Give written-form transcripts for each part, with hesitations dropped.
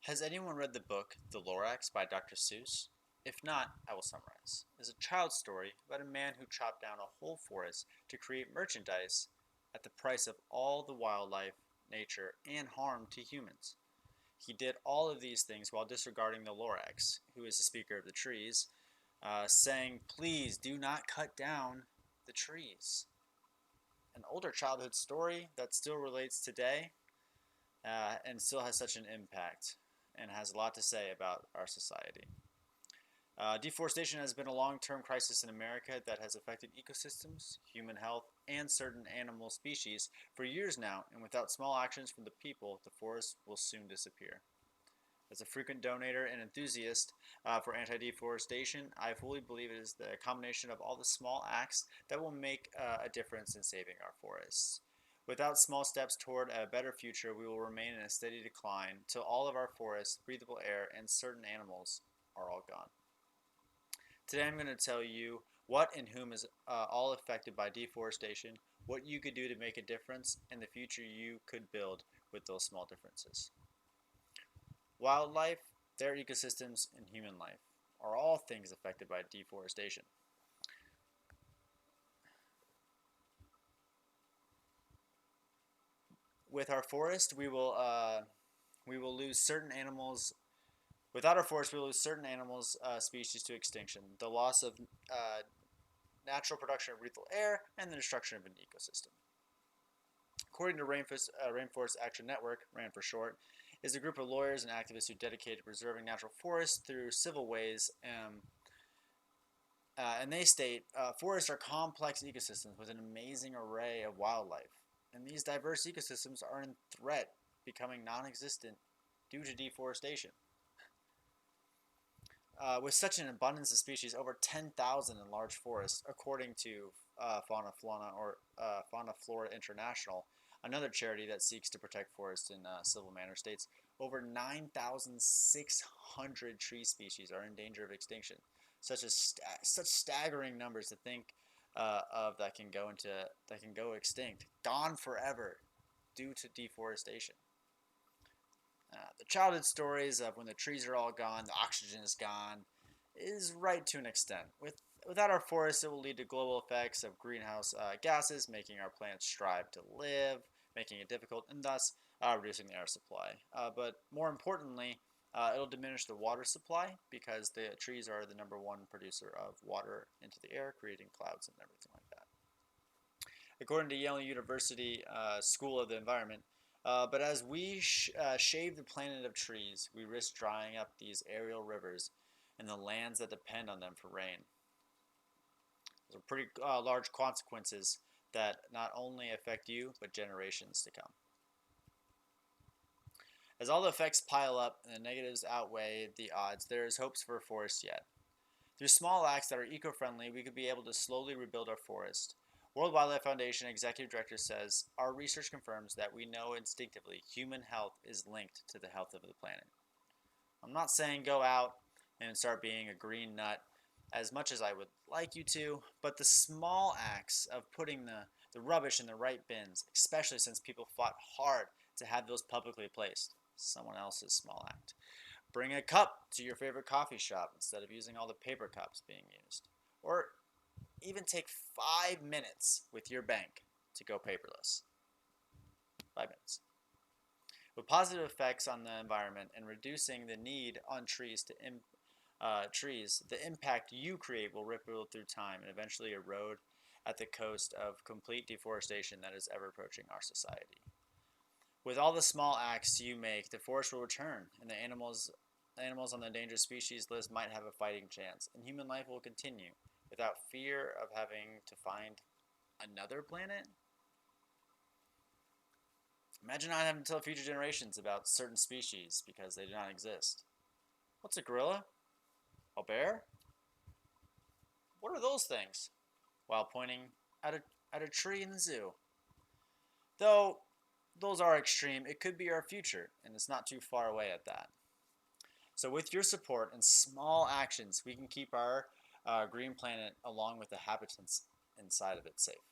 Has anyone read the book The Lorax by Dr. Seuss? If not, I will summarize. It is a child's story about a man who chopped down a whole forest to create merchandise at the price of all the wildlife, nature, and harm to humans. He did all of these things while disregarding the Lorax, who is the speaker of the trees, saying, "Please do not cut down the trees." An older childhood story that still relates today and still has such an impact and has a lot to say about our society. Deforestation has been a long term crisis in America that has affected ecosystems, human health, and certain animal species for years now, and without small actions from the people, the forests will soon disappear. As a frequent donor and enthusiast for anti deforestation, I fully believe it is the combination of all the small acts that will make a difference in saving our forests. Without small steps toward a better future, we will remain in a steady decline till all of our forests, breathable air, and certain animals are all gone. Today I'm going to tell you what and whom is all affected by deforestation, what you could do to make a difference, and the future you could build with those small differences. Wildlife, their ecosystems, and human life are all things affected by deforestation. With our forest, we will lose certain animals. Without our forest, we will lose certain animals species to extinction. The loss of natural production of breathable air and the destruction of an ecosystem. According to Rainforest Action Network, RAN for short, is a group of lawyers and activists who dedicate to preserving natural forests through civil ways. And they state forests are complex ecosystems with an amazing array of wildlife. And these diverse ecosystems are in threat, becoming non existent due to deforestation. With such an abundance of species, over 10,000 in large forests, according to Fauna Flora International, another charity that seeks to protect forests in civil manner, states over 9,600 tree species are in danger of extinction. Such staggering numbers to think of that can go extinct, gone forever, due to deforestation. The childhood stories of when the trees are all gone, the oxygen is gone, is right to an extent. Without our forests, it will lead to global effects of greenhouse gases, making our plants strive to live, making it difficult, and thus reducing the air supply. But more importantly, it'll diminish the water supply because the trees are the number one producer of water into the air, creating clouds and everything like that. According to Yale University School of the Environment, but as we shave the planet of trees, we risk drying up these aerial rivers and the lands that depend on them for rain. Those are pretty large consequences that not only affect you, but generations to come. As all the effects pile up and the negatives outweigh the odds, there is hopes for a forest yet. Through small acts that are eco-friendly, we could be able to slowly rebuild our forest. World Wildlife Foundation executive director says, "Our research confirms that we know instinctively human health is linked to the health of the planet." I'm not saying go out and start being a green nut as much as I would like you to, but the small acts of putting the rubbish in the right bins, especially since people fought hard to have those publicly placed, someone else's small act. Bring a cup to your favorite coffee shop instead of using all the paper cups being used. Or even take 5 minutes with your bank to go paperless. 5 minutes. With positive effects on the environment and reducing the need on trees, the impact you create will ripple through time and eventually erode at the coast of complete deforestation that is ever approaching our society. With all the small acts you make, the forest will return, and the animals on the endangered species list might have a fighting chance, and human life will continue without fear of having to find another planet. Imagine not having to tell future generations about certain species because they do not exist. What's a gorilla? A bear? What are those things? While pointing at a tree in the zoo. Though those are extreme, it could be our future, and it's not too far away at that. So, with your support and small actions, we can keep our green planet along with the habitats inside of it safe.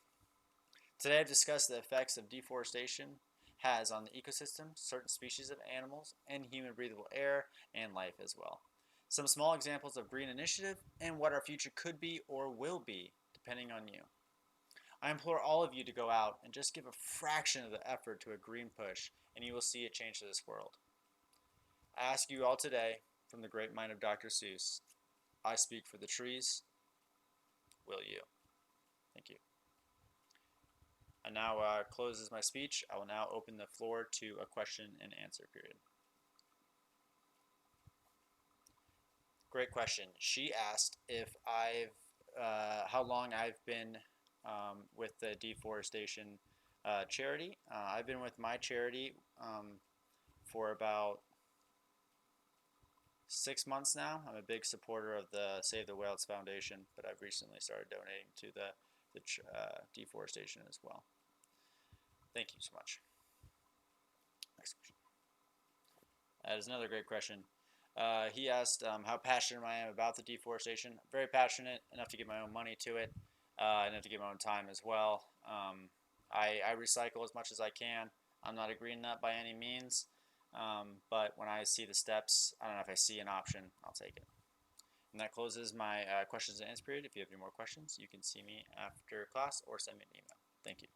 Today, I've discussed the effects of deforestation, has on the ecosystem, certain species of animals, and human breathable air and life as well. Some small examples of green initiative and what our future could be or will be, depending on you. I implore all of you to go out and just give a fraction of the effort to a green push, and you will see a change to this world. I ask you all today, from the great mind of Dr. Seuss, I speak for the trees, will you? Thank you. I now closes my speech. I will now open the floor to a question and answer period. Great question. She asked if how long I've been with the deforestation charity. I've been with my charity for about 6 months now. I'm a big supporter of the Save the Whales Foundation, but I've recently started donating to the deforestation as well. Thank you so much. Next question. That is another great question. He asked how passionate I am about the deforestation. Very passionate, enough to give my own money to it, enough to give my own time as well. I recycle as much as I can. I'm not a green nut by any means, but when I see the steps, I don't know, if I see an option, I'll take it. And that closes my questions and answer period. If you have any more questions, you can see me after class or send me an email. Thank you.